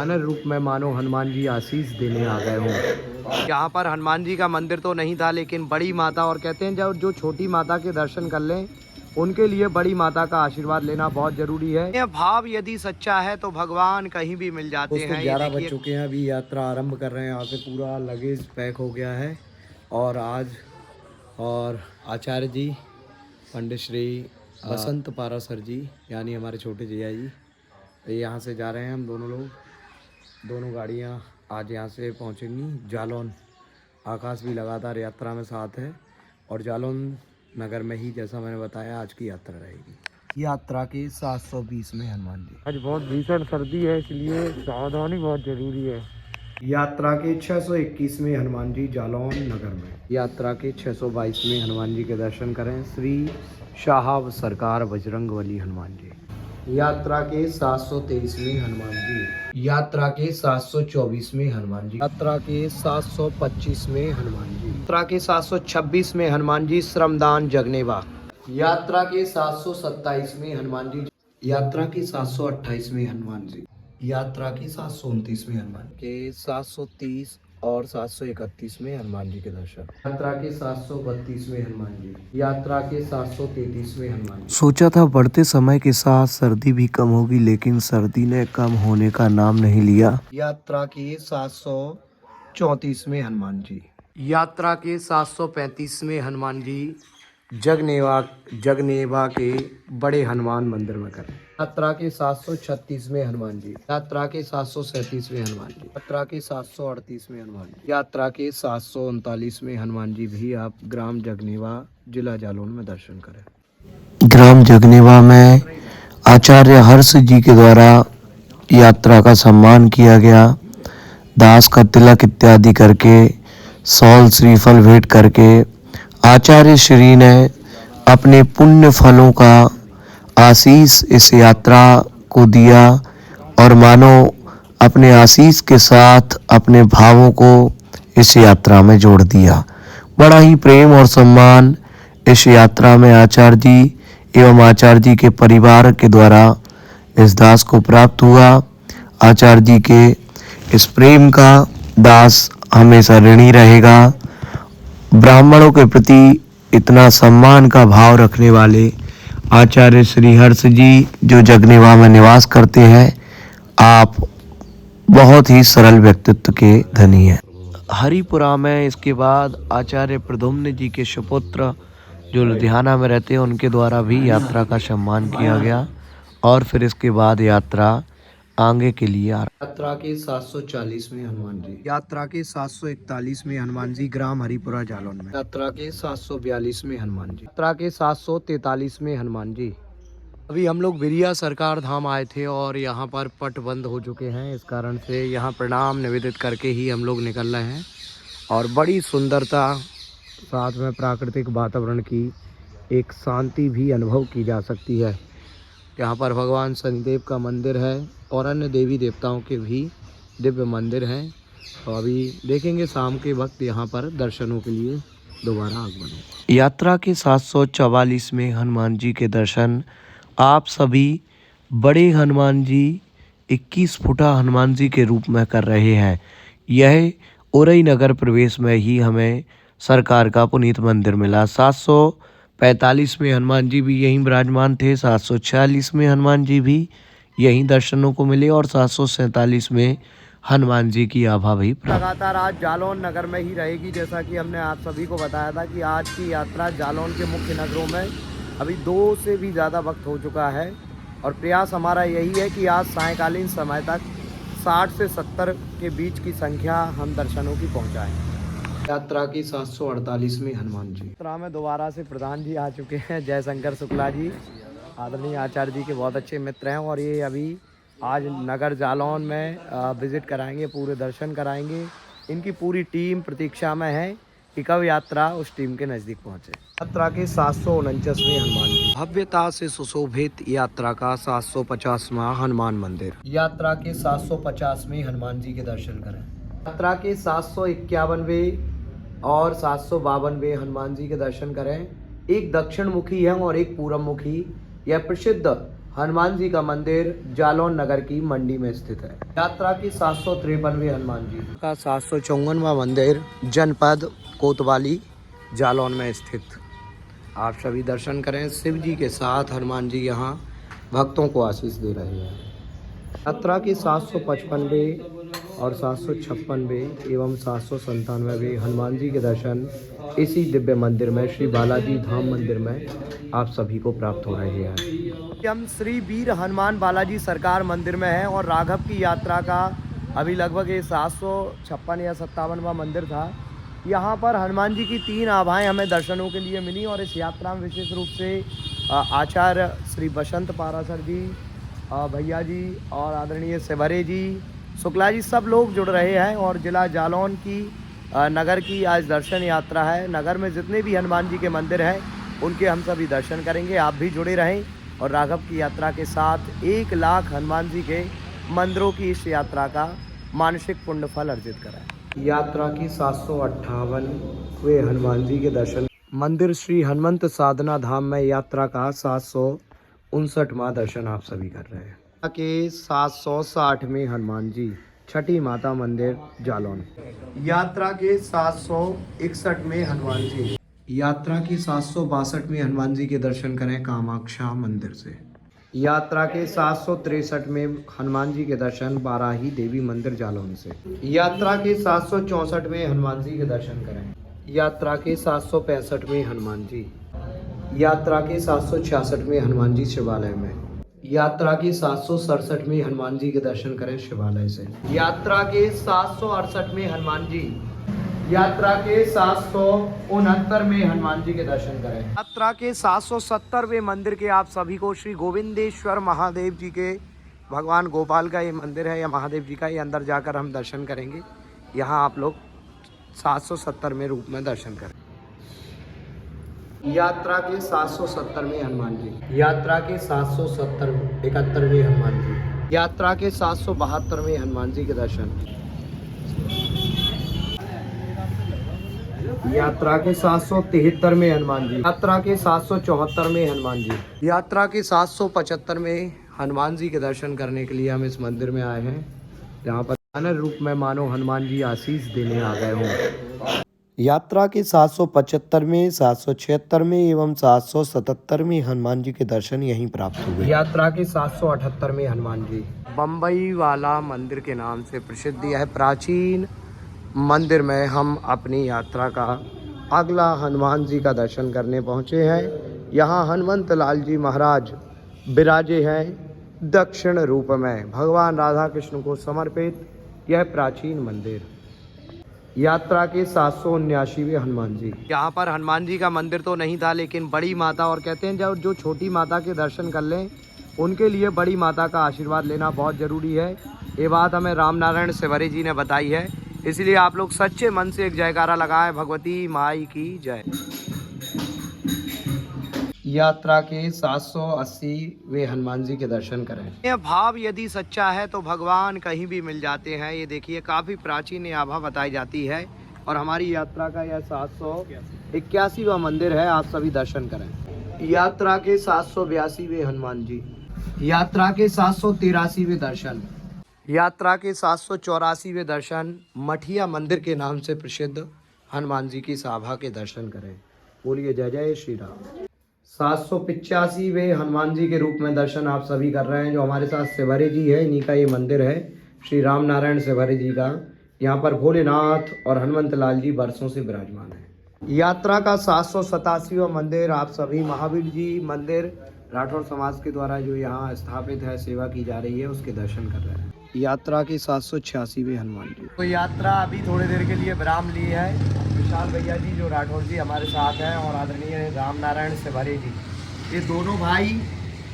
वानर रूप में मानो हनुमान जी आशीष देने आ गए हों। यहाँ पर हनुमान जी का मंदिर तो नहीं था, लेकिन बड़ी माता, और कहते हैं जब जो छोटी माता के दर्शन कर लें उनके लिए बड़ी माता का आशीर्वाद लेना बहुत जरूरी है। यह भाव यदि सच्चा है तो भगवान कहीं भी मिल जाते हैं। 11 बज चुके हैं, अभी यात्रा आरंभ कर रहे हैं। यहाँ से पूरा लगेज पैक हो गया है और आचार्य जी पंडित श्री बसंत पारासर जी यानी हमारे छोटे जिया जी, यहाँ से जा रहे हैं हम दोनों लोग। दोनों गाड़ियाँ आज यहाँ से पहुँचेंगी जालौन। आकाश भी लगातार यात्रा में साथ है और जालौन नगर में ही, जैसा मैंने बताया, आज की यात्रा रहेगी। यात्रा के 720 में हनुमान जी। आज बहुत भीषण सर्दी है, इसलिए सावधानी बहुत जरूरी है। यात्रा के 621 में हनुमान जी जालौन नगर में। यात्रा के 622 में हनुमान जी के दर्शन करें श्री शाहब सरकार बजरंगबली हनुमान जी। यात्रा के 723 में हनुमान जी। यात्रा के 724 में हनुमान जी। यात्रा के 725 में हनुमान जी। यात्रा के 726 में हनुमान जी श्रमदान जगनेवा। यात्रा के 727 में हनुमान जी। यात्रा के 728 में हनुमान जी। यात्रा के 729 में हनुमान के 730 और 731 में हनुमान जी के दर्शन। यात्रा के 732 में हनुमान जी। यात्रा के 733 में हनुमान जी। सोचा था बढ़ते समय के साथ सर्दी भी कम होगी, लेकिन सर्दी ने कम होने का नाम नहीं लिया। यात्रा के 734 में हनुमान जी। यात्रा के 735 में हनुमान जी जगनेवा के बड़े हनुमान मंदिर में करें। यात्रा के 736 में हनुमान जी। यात्रा के 737 में हनुमान जी। यात्रा के 738 में हनुमान जी। यात्रा के 739 में हनुमान जी भी आप ग्राम जगनेवा जिला जालौन में दर्शन करें। ग्राम जगनेवा में आचार्य हर्ष जी के द्वारा यात्रा का सम्मान किया गया। दास का तिलक इत्यादि करके, सौल श्रीफल भेंट करके आचार्य श्री ने अपने पुण्य फलों का आशीष इस यात्रा को दिया और मानो अपने आशीष के साथ अपने भावों को इस यात्रा में जोड़ दिया। बड़ा ही प्रेम और सम्मान इस यात्रा में आचार्य जी एवं आचार्य जी के परिवार के द्वारा इस दास को प्राप्त हुआ। आचार्य जी के इस प्रेम का दास हमेशा ऋणी रहेगा। ब्राह्मणों के प्रति इतना सम्मान का भाव रखने वाले आचार्य श्री हर्ष जी जो जगनेवा में निवास करते हैं, आप बहुत ही सरल व्यक्तित्व के धनी हैं। हरिपुरा में इसके बाद आचार्य प्रद्युम्न जी के सुपुत्र जो लुधियाना में रहते हैं, उनके द्वारा भी यात्रा का सम्मान किया गया और फिर इसके बाद यात्रा आगे के लिए यात्रा के 740 में हनुमान जी। यात्रा के 741 में हनुमान जी ग्राम हरिपुरा जालौन में। यात्रा के 742 में हनुमान जी। यात्रा के 743 में हनुमान जी। अभी हम लोग बिरिया सरकार धाम आए थे और यहाँ पर पट बंद हो चुके हैं, इस कारण से यहाँ प्रणाम निवेदित करके ही हम लोग निकल रहे हैं। और बड़ी सुंदरता साथ में प्राकृतिक वातावरण की एक शांति भी अनुभव की जा सकती है। यहाँ पर भगवान शनिदेव का मंदिर है और अन्य देवी देवताओं के भी दिव्य मंदिर हैं। तो अभी देखेंगे शाम के वक्त यहाँ पर दर्शनों के लिए दोबारा आगमन हो। यात्रा के 744 में हनुमान जी के दर्शन आप सभी बड़े हनुमान जी 21 फुटा हनुमान जी के रूप में कर रहे हैं। यह उरई नगर प्रवेश में ही हमें सरकार का पुनीत मंदिर मिला। 745 में हनुमान जी भी यहीं विराजमान थे। 746 में हनुमान जी भी यहीं दर्शनों को मिले और 747 में हनुमान जी की आभा भी लगातार आज जालौन नगर में ही रहेगी। जैसा कि हमने आप सभी को बताया था कि आज की यात्रा जालौन के मुख्य नगरों में अभी 2 से भी ज़्यादा वक्त हो चुका है और प्रयास हमारा यही है कि आज सायंकालीन समय तक 60 से 70 के बीच की संख्या हम दर्शनों की पहुँचाएँ। यात्रा की 748 में हनुमान जी। यात्रा में दोबारा से प्रधान जी आ चुके हैं, जयशंकर शुक्ला जी, आदरणीय आचार्य जी के बहुत अच्छे मित्र हैं और ये अभी आज नगर जालौन में विजिट कराएंगे, पूरे दर्शन कराएंगे। इनकी पूरी टीम प्रतीक्षा में है कि कब यात्रा उस टीम के नज़दीक पहुंचे। यात्रा के 749 में हनुमान जी। भव्यता से सुशोभित यात्रा का 750वां हनुमान मंदिर। यात्रा के 750 में हनुमान जी के दर्शन करें। यात्रा के 751वें और 752वें हनुमान जी के दर्शन करें। एक दक्षिण मुखी है और एक पूरब मुखी। यह प्रसिद्ध हनुमान जी का मंदिर जालौन नगर की मंडी में स्थित है। यात्रा की 753वें हनुमान जी का 754वां मंदिर जनपद कोतवाली जालौन में स्थित। आप सभी दर्शन करें। शिव जी के साथ हनुमान जी यहाँ भक्तों को आशीष दे रहे हैं। यात्रा की 755वें और 756वें एवं 797वें हनुमान जी के दर्शन इसी दिव्य मंदिर में श्री बालाजी धाम मंदिर में आप सभी को प्राप्त हो रहे हैं। हम श्री वीर हनुमान बालाजी सरकार मंदिर में हैं और राघव की यात्रा का अभी लगभग ये 756 या 57वां मंदिर था। यहाँ पर हनुमान जी की 3 आभाएं हमें दर्शनों के लिए मिली और इस यात्रा में विशेष रूप से आचार्य श्री बसंत पाराशर जी, भैया जी और आदरणीय सेवरे जी, शुक्ला जी, सब लोग जुड़ रहे हैं और जिला जालौन की नगर की आज दर्शन यात्रा है। नगर में जितने भी हनुमान जी के मंदिर हैं उनके हम सभी दर्शन करेंगे। आप भी जुड़े रहें और राघव की यात्रा के साथ 1 लाख हनुमान जी के मंदिरों की इस यात्रा का मानसिक पुण्य फल अर्जित करें। यात्रा की 758वें हनुमान जी के दर्शन मंदिर श्री हनुमंत साधना धाम में यात्रा का 759वां दर्शन आप सभी कर रहे हैं। के 760वें हनुमान जी छठी माता मंदिर जालौन। यात्रा के 761वें हनुमान जी। यात्रा की 762वें हनुमान जी के दर्शन करें कामाक्षा मंदिर से। यात्रा के 763वें हनुमान जी के दर्शन बाराही देवी मंदिर जालौन से। यात्रा के 764वें हनुमान जी के दर्शन करें। यात्रा के 765वें हनुमान जी। यात्रा के 766वें हनुमान जी शिवालय में। यात्रा की 767वें हनुमान जी के दर्शन करें शिवालय से। यात्रा के 768वें हनुमान जी। यात्रा के 769वें हनुमान जी के दर्शन करें। यात्रा के 770वें मंदिर के आप सभी को श्री गोविंदेश्वर महादेव जी के, भगवान गोपाल का ये मंदिर है या महादेव जी का, ये अंदर जाकर हम दर्शन करेंगे। यहाँ आप लोग 770वें रूप में दर्शन करें। यात्रा के 770वें हनुमान जी। यात्रा के 771वें हनुमान जी। यात्रा के 772वें हनुमान जी के दर्शन। यात्रा के 773वें हनुमान जी। यात्रा के 774वें हनुमान जी। यात्रा के 775वें हनुमान जी के दर्शन करने के लिए हम इस मंदिर में आए हैं, जहाँ पर वानर रूप में मानो हनुमान जी आशीष देने आ गए हों। यात्रा के 775वें, 776वें एवं 777वें हनुमान जी के दर्शन यहीं प्राप्त हुए। यात्रा के 778वें हनुमान जी। बम्बई वाला मंदिर के नाम से प्रसिद्ध यह प्राचीन मंदिर में हम अपनी यात्रा का अगला हनुमान जी का दर्शन करने पहुँचे हैं। यहाँ हनुमंत लाल जी महाराज विराजे हैं दक्षिण रूप में। भगवान राधा कृष्ण को समर्पित यह प्राचीन मंदिर। यात्रा के 779वें हनुमान जी। यहाँ पर हनुमान जी का मंदिर तो नहीं था, लेकिन बड़ी माता, और कहते हैं जब जो छोटी माता के दर्शन कर लें उनके लिए बड़ी माता का आशीर्वाद लेना बहुत ज़रूरी है। ये बात हमें राम नारायण सेवरे जी ने बताई है, इसलिए आप लोग सच्चे मन से एक जयकारा लगाएं, भगवती माई की जय। यात्रा के 780वें हनुमान जी के दर्शन करें। यह भाव यदि सच्चा है तो भगवान कहीं भी मिल जाते हैं। ये देखिए काफ़ी प्राचीन आभा बताई जाती है और हमारी यात्रा का यह 781वां मंदिर है। आप सभी दर्शन करें। यात्रा के 782वें हनुमान जी। यात्रा के 783वें दर्शन। यात्रा के 784वें दर्शन मठिया मंदिर के नाम से प्रसिद्ध हनुमान जी की सभा के दर्शन करें। बोलिए जय जय श्री राम। 785वें हनुमान जी के रूप में दर्शन आप सभी कर रहे हैं। जो हमारे साथ सेवरे जी है, इन्हीं का ये मंदिर है, श्री राम नारायण सेवरे जी का। यहाँ पर भोलेनाथ और हनुमंत लाल जी वर्षों से विराजमान है। यात्रा का 787वां मंदिर आप सभी महावीर जी मंदिर राठौर समाज के द्वारा जो यहाँ स्थापित है, सेवा की जा रही है, उसके दर्शन कर रहे हैं। यात्रा के 786वें हनुमान जी। तो यात्रा अभी थोड़ी देर के लिए विराम ली है। विशाल भैया जी जो राठौर जी हमारे साथ हैं और आदरणीय राम नारायण सेवरे जी, ये दोनों भाई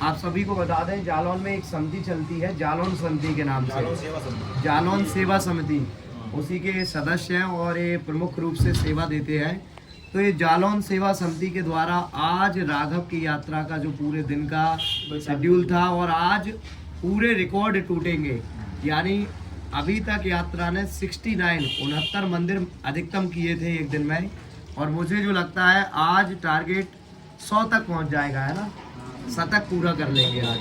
आप सभी को बता दें, जालौन में एक समिति चलती है जालौन समिति के नाम से, जालौन सेवा समिति, उसी के सदस्य हैं और ये प्रमुख रूप से सेवा देते हैं। तो ये जालौन सेवा समिति के द्वारा आज राघव की यात्रा का जो पूरे दिन का शेड्यूल था, और आज पूरे रिकॉर्ड टूटेंगे। यानी अभी तक यात्रा ने 69 मंदिर अधिकतम किए थे एक दिन में, और मुझे जो लगता है आज टारगेट 100 तक पहुंच जाएगा, है ना, 100 तक पूरा कर लेंगे आज।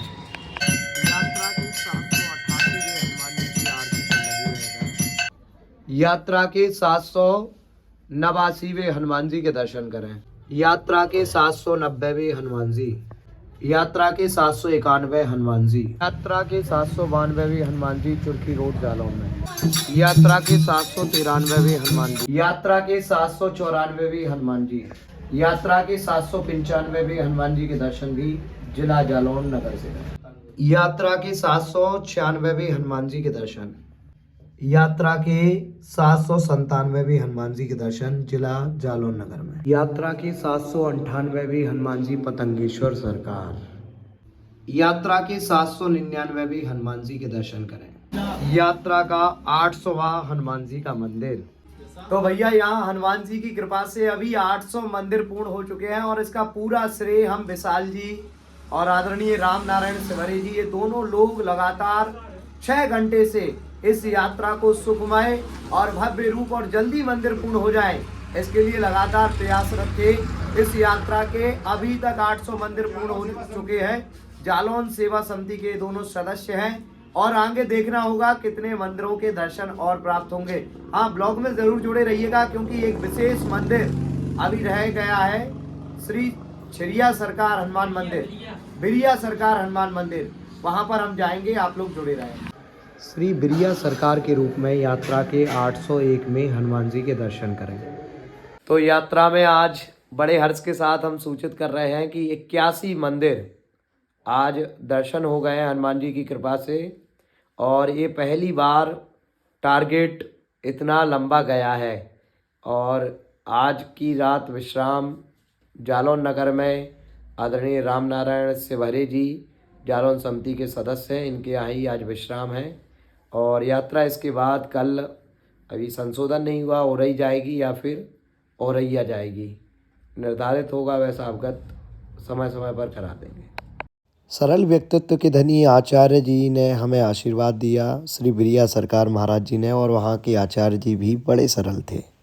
यात्रा के 789वें हनुमान जी के दर्शन करें। यात्रा के 790वें हनुमान जी। यात्रा के 791 हनुमान जी। यात्रा के 792वें हनुमान जी चुरखी रोड जालौन में। यात्रा के 793वें हनुमान जी। यात्रा के 794वें हनुमान जी। यात्रा के 795वें हनुमान जी के दर्शन भी जिला जालौन नगर से। यात्रा के 796वें हनुमान जी के दर्शन। यात्रा के 797वें हनुमान जी के दर्शन जिला जालौन नगर में। यात्रा के 798वें हनुमान जी पतंगेश्वर सरकार। यात्रा के 799वें हनुमान जी के दर्शन करें। यात्रा का 800वां हनुमान जी का मंदिर। तो भैया यहाँ हनुमान जी की कृपा से अभी 800 मंदिर पूर्ण हो चुके हैं और इसका पूरा श्रेय हम विशाल जी और आदरणीय राम नारायण सिवरे जी, ये दोनों लोग लगातार 6 घंटे से इस यात्रा को सुखमय और भव्य रूप और जल्दी मंदिर पूर्ण हो जाए, इसके लिए लगातार प्रयासरत थे। इस यात्रा के अभी तक 800 मंदिर पूर्ण हो चुके हैं। जालौन सेवा समिति के दोनों सदस्य हैं और आगे देखना होगा कितने मंदिरों के दर्शन और प्राप्त होंगे। हाँ, ब्लॉग में जरूर जुड़े रहिएगा क्योंकि एक विशेष मंदिर अभी रह गया है, श्री छिरिया सरकार हनुमान मंदिर, बिरिया सरकार हनुमान मंदिर, वहां पर हम जाएंगे, आप लोग जुड़े रहें। श्री बिरिया सरकार के रूप में यात्रा के 801 में हनुमान जी के दर्शन करें। तो यात्रा में आज बड़े हर्ष के साथ हम सूचित कर रहे हैं कि 81 मंदिर आज दर्शन हो गए हैं हनुमान जी की कृपा से, और ये पहली बार टारगेट इतना लंबा गया है। और आज की रात विश्राम जालौन नगर में आदरणीय राम नारायण सिवरे जी जालौन समिति के सदस्य हैं, इनके यहाँ ही आज विश्राम है। और यात्रा इसके बाद कल अभी संशोधन नहीं हुआ, औरई जाएगी या फिर औरैया जाएगी, निर्धारित होगा, वैसा अवगत समय समय पर करा देंगे। सरल व्यक्तित्व के धनी आचार्य जी ने हमें आशीर्वाद दिया, श्री बिरिया सरकार महाराज जी ने, और वहाँ के आचार्य जी भी बड़े सरल थे।